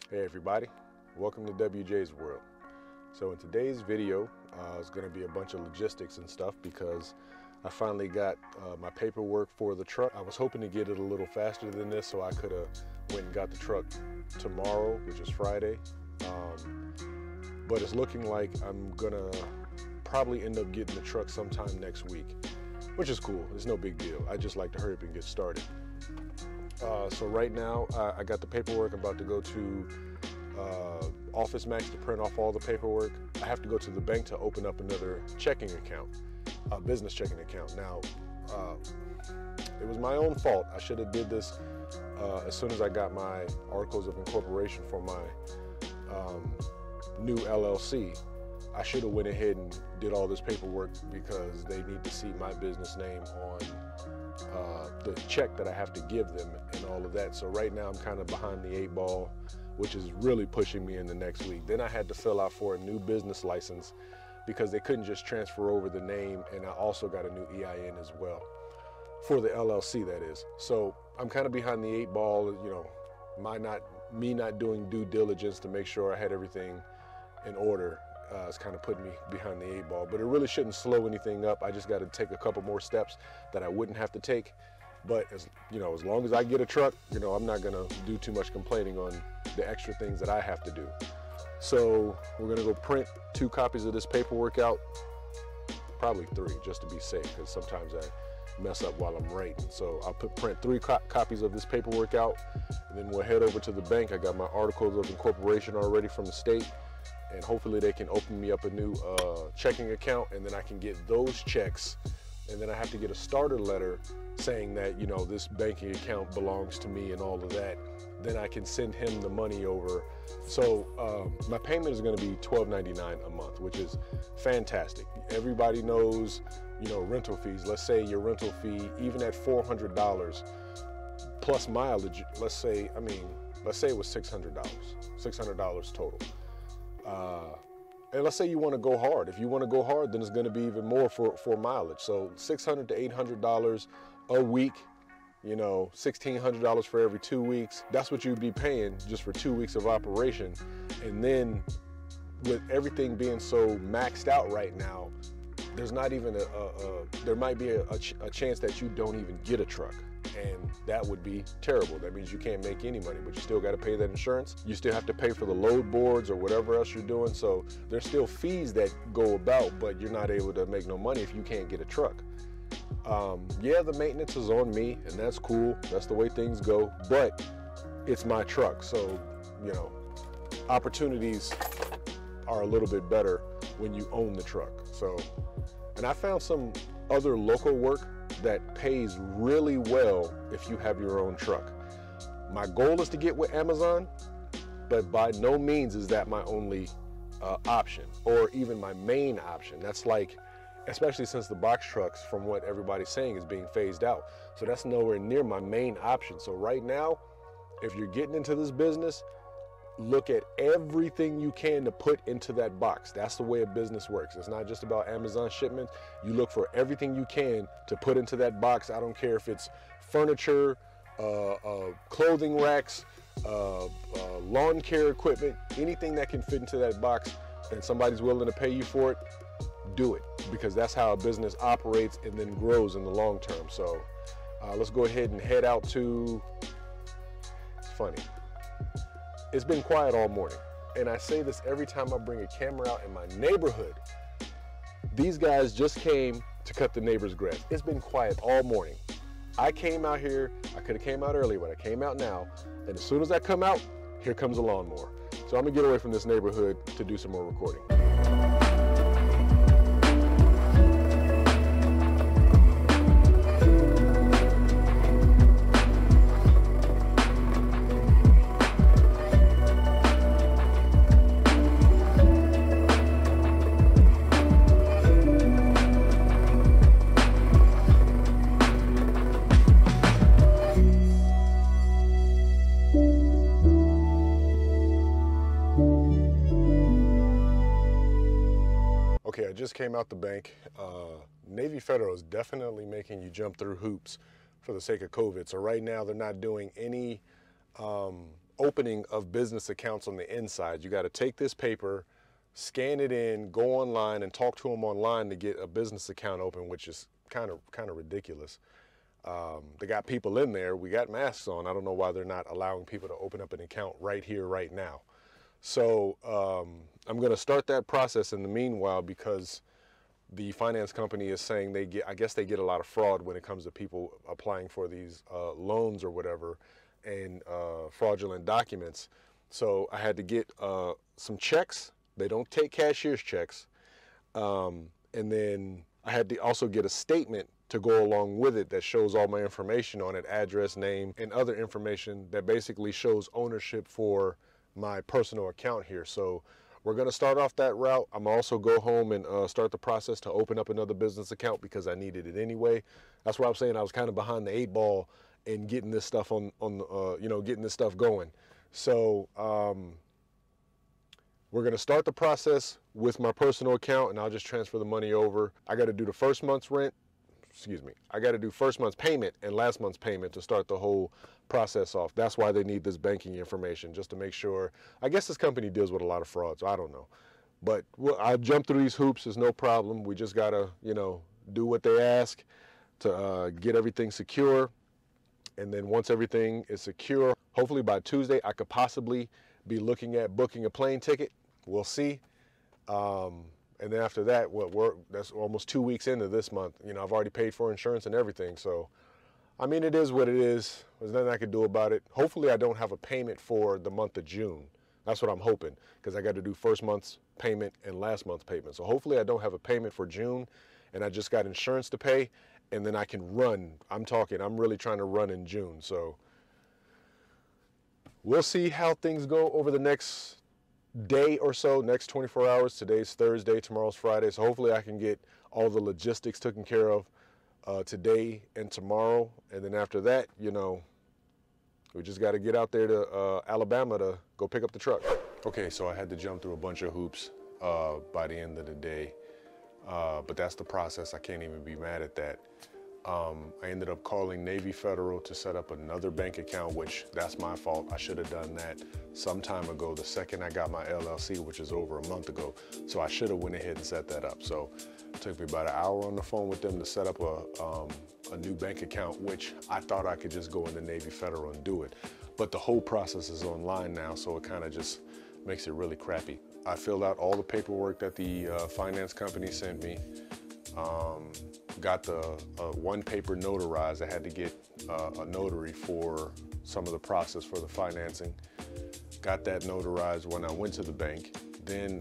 Hey everybody, welcome to WJ's World. So in today's video, it's going to be a bunch of logistics and stuff because I finally got my paperwork for the truck. I was hoping to get it a little faster than this, so I could have went and got the truck tomorrow, which is Friday. But it's looking like I'm gonna probably end up getting the truck sometime next week, which is cool. It's no big deal. I just like to hurry up and get started. So right now, I got the paperwork. I'm about to go to Office Max to print off all the paperwork. I have to go to the bank to open up another checking account, a business checking account. Now, it was my own fault. I should have did this as soon as I got my articles of incorporation for my new LLC. I should have went ahead and did all this paperwork because they need to see my business name on the check that I have to give them and all of that. So right now I'm kind of behind the 8 ball, which is really pushing me in the next week. Then I had to fill out for a new business license because they couldn't just transfer over the name, and I also got a new EIN as well for the LLC, that is. So I'm kind of behind the 8 ball, you know, me not doing due diligence to make sure I had everything in order. It's kind of putting me behind the 8 ball, but it really shouldn't slow anything up. I just got to take a couple more steps that I wouldn't have to take. But as long as I get a truck, I'm not gonna do too much complaining on the extra things that I have to do. So we're gonna go print 2 copies of this paperwork out, probably 3 just to be safe, because sometimes I mess up while I'm writing. So I'll print 3 copies of this paperwork out, and then we'll head over to the bank. I got my articles of incorporation already from the state, and hopefully they can open me up a new checking account, and then I can get those checks, and then I have to get a starter letter saying that, this banking account belongs to me and all of that. Then I can send him the money over. So my payment is gonna be $12.99 a month, which is fantastic. Everybody knows, rental fees. Let's say your rental fee, even at $400 plus mileage, let's say it was $600 total. And let's say you want to go hard. If you want to go hard, then it's going to be even more for mileage. So $600 to $800 a week, $1,600 for every 2 weeks. That's what you'd be paying just for 2 weeks of operation. And then with everything being so maxed out right now, there's not even there might be a chance that you don't even get a truck. And that would be terrible. That means you can't make any money, but you still got to pay that insurance. You still have to pay for the load boards or whatever else you're doing. So there's still fees that go about, but you're not able to make no money if you can't get a truck. Yeah, the maintenance is on me, and that's cool. That's the way things go, but it's my truck. So, opportunities are a little bit better when you own the truck. So, and I found some other local work that pays really well if you have your own truck. My goal is to get with Amazon, but by no means is that my only option or even my main option. That's like, especially since the box trucks, from what everybody's saying, is being phased out. So that's nowhere near my main option. So right now, if you're getting into this business, look at everything you can to put into that box. That's the way a business works. It's not just about Amazon shipments. You look for everything you can to put into that box. I don't care if it's furniture, clothing racks, lawn care equipment, anything that can fit into that box and somebody's willing to pay you for it, do it, because that's how a business operates and then grows in the long term. So let's go ahead and head out to, it's funny. It's been quiet all morning, and I say this every time I bring a camera out in my neighborhood. These guys just came to cut the neighbor's grass. It's been quiet all morning. I came out here, I could have came out earlier, but I came out now, and as soon as I come out, here comes a lawnmower. So I'm gonna get away from this neighborhood to do some more recording. Okay, I just came out the bank. Navy Federal is definitely making you jump through hoops for the sake of COVID. So right now they're not doing any opening of business accounts on the inside. You got to take this paper, scan it in, go online and talk to them online to get a business account open, which is kind of ridiculous. They got people in there. We got masks on. I don't know why they're not allowing people to open up an account right here, right now. So I'm going to start that process in the meanwhile, because the finance company is saying I guess they get a lot of fraud when it comes to people applying for these loans or whatever, and fraudulent documents. So I had to get some checks. They don't take cashier's checks. And then I had to also get a statement to go along with it that shows all my information on it, address, name, and other information that basically shows ownership for my personal account here. So we're going to start off that route. I'm also go home and start the process to open up another business account because I needed it anyway. That's why I'm saying I was kind of behind the 8 ball in getting this stuff getting this stuff going. So we're going to start the process with my personal account, and I'll just transfer the money over. I got to do the first month's rent. I got to do first month's payment and last month's payment to start the whole process off. That's why they need this banking information, just to make sure. I guess this company deals with a lot of fraud, so I don't know. But I'll jump through these hoops. There's no problem. We just got to, do what they ask to get everything secure. And then once everything is secure, hopefully by Tuesday, I could possibly be looking at booking a plane ticket. We'll see. And then after that, that's almost 2 weeks into this month. I've already paid for insurance and everything. So, I mean, it is what it is. There's nothing I can do about it. Hopefully, I don't have a payment for the month of June. That's what I'm hoping, because I got to do first month's payment and last month's payment. So hopefully, I don't have a payment for June, and I just got insurance to pay, and then I can run. I'm really trying to run in June. So we'll see how things go over the next day or so, next 24 hours. Today's Thursday, tomorrow's Friday. So hopefully I can get all the logistics taken care of today and tomorrow. And then after that, we just got to get out there to Alabama to go pick up the truck. Okay, so I had to jump through a bunch of hoops by the end of the day. But that's the process. I can't even be mad at that. I ended up calling Navy Federal to set up another bank account, which that's my fault. I should have done that some time ago, the second I got my LLC, which is over a month ago. So I should have went ahead and set that up. So it took me about an hour on the phone with them to set up a new bank account, which I thought I could just go into Navy Federal and do it. But the whole process is online now, so it kind of just makes it really crappy. I filled out all the paperwork that the finance company sent me. Got the one paper notarized. I had to get a notary for some of the process for the financing. Got that notarized when I went to the bank. Then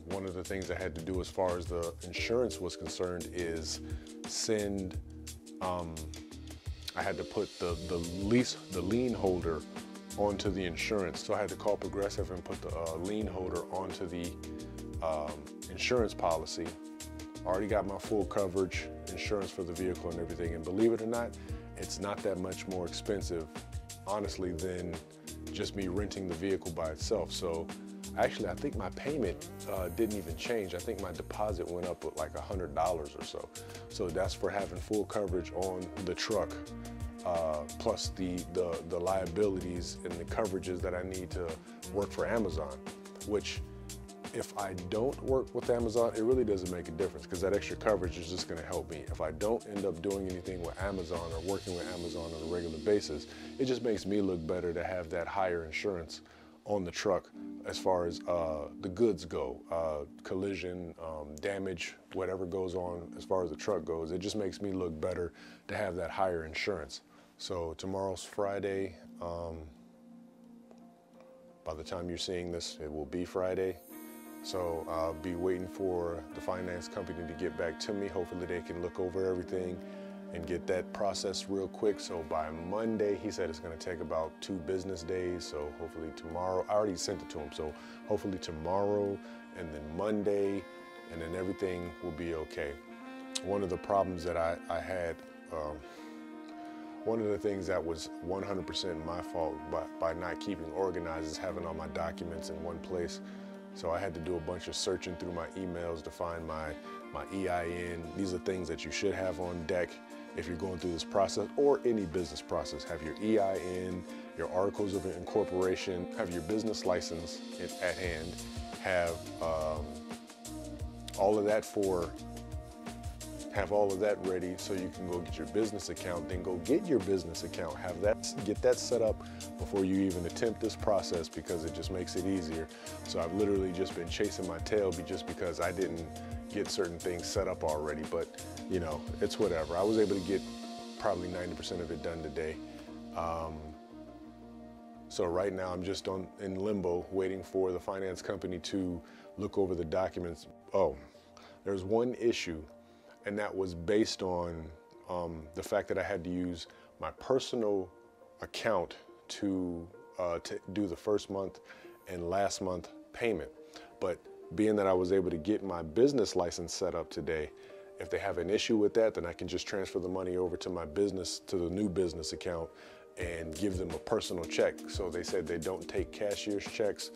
one of the things I had to do as far as the insurance was concerned is send, I had to put the lien holder onto the insurance. So I had to call Progressive and put the lien holder onto the insurance policy. Already got my full coverage insurance for the vehicle and everything, and believe it or not, it's not that much more expensive, honestly, than just me renting the vehicle by itself. So actually, I think my payment didn't even change. I think my deposit went up with like $100 or so. So that's for having full coverage on the truck, plus the liabilities and the coverages that I need to work for Amazon, which if I don't work with Amazon, it really doesn't make a difference, because that extra coverage is just going to help me. If I don't end up doing anything with Amazon or working with Amazon on a regular basis, it just makes me look better to have that higher insurance on the truck as far as the goods go, collision, damage, whatever goes on as far as the truck goes. It just makes me look better to have that higher insurance. So tomorrow's Friday. By the time you're seeing this, it will be Friday. So I'll be waiting for the finance company to get back to me. Hopefully they can look over everything and get that processed real quick. So by Monday, he said it's gonna take about 2 business days. So hopefully tomorrow, I already sent it to him. So hopefully tomorrow and then Monday, and then everything will be okay. One of the problems that I had, one of the things that was 100% my fault by not keeping organized is having all my documents in one place. So I had to do a bunch of searching through my emails to find my EIN. These are things that you should have on deck if you're going through this process or any business process. Have your EIN, your articles of incorporation, have your business license at hand, have all of that ready so you can go get your business account, then go get your business account, get that set up before you even attempt this process, because it just makes it easier. So I've literally just been chasing my tail just because I didn't get certain things set up already, but you know, it's whatever. I was able to get probably 90% of it done today. So right now I'm just in limbo waiting for the finance company to look over the documents. Oh, there's one issue, and that was based on the fact that I had to use my personal account to do the first month and last month payment. But being that I was able to get my business license set up today, if they have an issue with that, then I can just transfer the money over to my business, to the new business account, and give them a personal check. So they said they don't take cashier's checks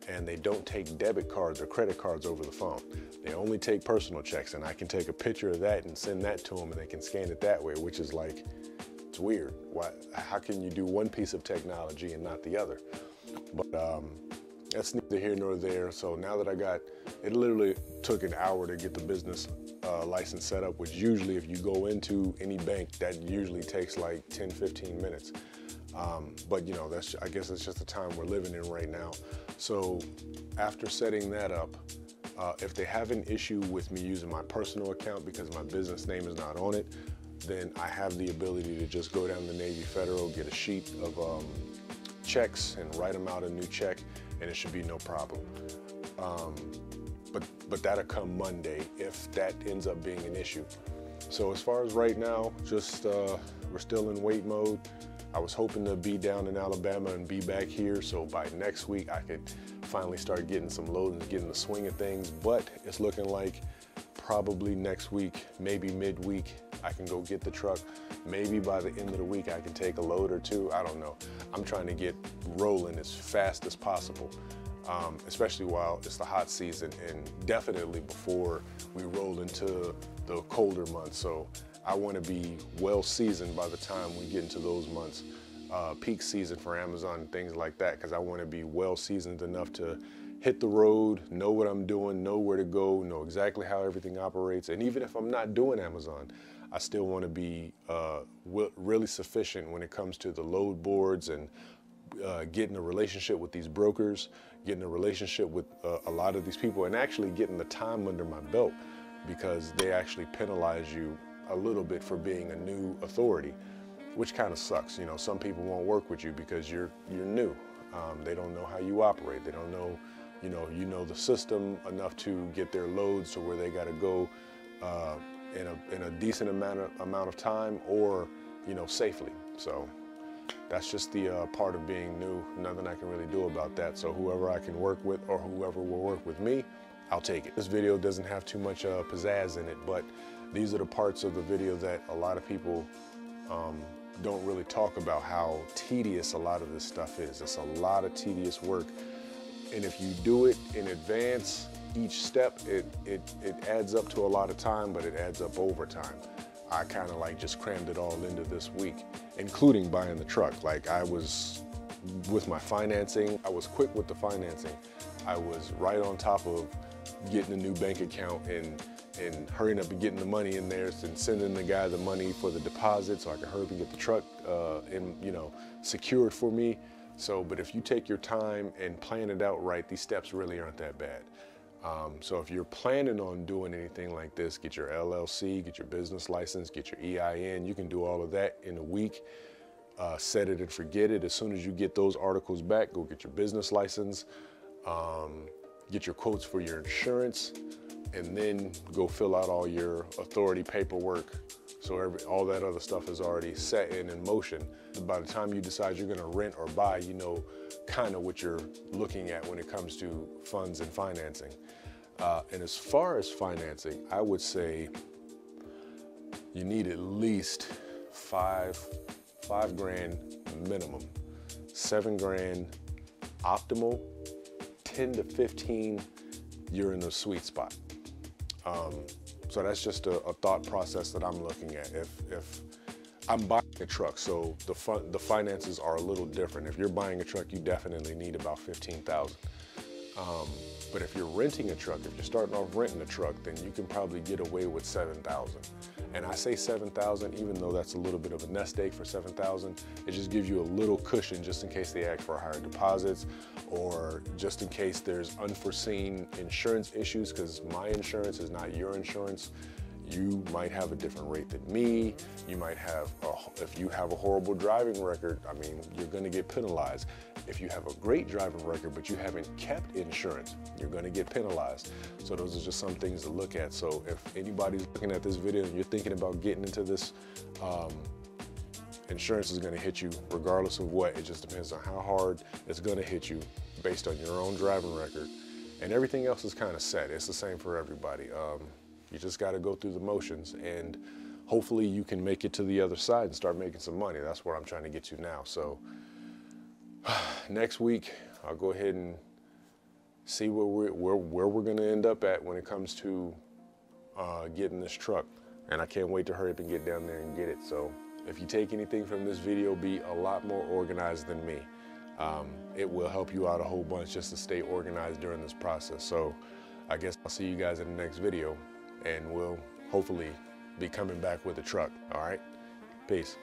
and they don't take debit cards or credit cards over the phone. They only take personal checks, and I can take a picture of that and send that to them, and they can scan it that way, which is like, it's weird. How can you do one piece of technology and not the other? But that's neither here nor there. So now that it literally took an hour to get the business license set up, which usually if you go into any bank, that usually takes like 10, 15 minutes. But you know, I guess it's just the time we're living in right now. So after setting that up, if they have an issue with me using my personal account because my business name is not on it, then I have the ability to just go down to Navy Federal, get a sheet of checks and write them out a new check, and it should be no problem. But that'll come Monday if that ends up being an issue. So as far as right now, just we're still in wait mode. I was hoping to be down in Alabama and be back here, so by next week I could finally start getting some loads and getting the swing of things. But it's looking like probably next week, maybe midweek, I can go get the truck. Maybe by the end of the week I can take a load or two. I don't know. I'm trying to get rolling as fast as possible, especially while it's the hot season, and definitely before we roll into the colder months. So I want to be well seasoned by the time we get into those months, peak season for Amazon and things like that, because I want to be well seasoned enough to hit the road, know what I'm doing, know where to go, know exactly how everything operates. And even if I'm not doing Amazon, I still want to be really sufficient when it comes to the load boards and getting a relationship with these brokers, getting a relationship with a lot of these people, and actually getting the time under my belt, because they actually penalize you a little bit for being a new authority, which kind of sucks. You know, some people won't work with you because you're new. They don't know how you operate. They don't know, you know the system enough to get their loads to where they got to go in a decent amount of time, or safely. So that's just the part of being new. Nothing I can really do about that. So whoever I can work with, or whoever will work with me, I'll take it. This video doesn't have too much pizzazz in it, but these are the parts of the video that a lot of people don't really talk about, how tedious a lot of this stuff is. It's a lot of tedious work. And if you do it in advance, each step, it adds up to a lot of time, but it adds up over time. I kind of like just crammed it all into this week, including buying the truck. Like, I was with my financing, I was quick with the financing. I was right on top of getting a new bank account and hurrying up and getting the money in there and sending the guy the money for the deposit so I could hurry up and get the truck secured for me. So, but if you take your time and plan it out right, these steps really aren't that bad. So if you're planning on doing anything like this, get your LLC, get your business license, get your EIN. You can do all of that in a week. Set it and forget it. As soon as you get those articles back, go get your business license, get your quotes for your insurance, and then go fill out all your authority paperwork. So all that other stuff is already set and in motion. By the time you decide you're gonna rent or buy, you know kind of what you're looking at when it comes to funds and financing. And as far as financing, I would say you need at least five grand minimum, 7 grand optimal, 10 to 15, you're in the sweet spot. So that's just a thought process that I'm looking at. If I'm buying a truck, so the finances are a little different. If you're buying a truck, you definitely need about 15,000. But if you're renting a truck, if you're starting off renting a truck, then you can probably get away with 7,000. And I say 7,000, even though that's a little bit of a nest egg for 7,000, it just gives you a little cushion just in case they ask for higher deposits, or just in case there's unforeseen insurance issues, because my insurance is not your insurance. You might have a different rate than me. You might have, if you have a horrible driving record, I mean, you're gonna get penalized. If you have a great driving record, but you haven't kept insurance, you're gonna get penalized. So those are just some things to look at. So if anybody's looking at this video and you're thinking about getting into this, insurance is gonna hit you regardless of what. It just depends on how hard it's gonna hit you based on your own driving record. And everything else is kind of set. It's the same for everybody. You just got to go through the motions, and hopefully you can make it to the other side and start making some money. That's where I'm trying to get to now. So next week, I'll go ahead and see where we're going to end up at when it comes to getting this truck. And I can't wait to hurry up and get down there and get it. So if you take anything from this video, be a lot more organized than me. It will help you out a whole bunch just to stay organized during this process. So I guess I'll see you guys in the next video, and we'll hopefully be coming back with a truck. All right, peace.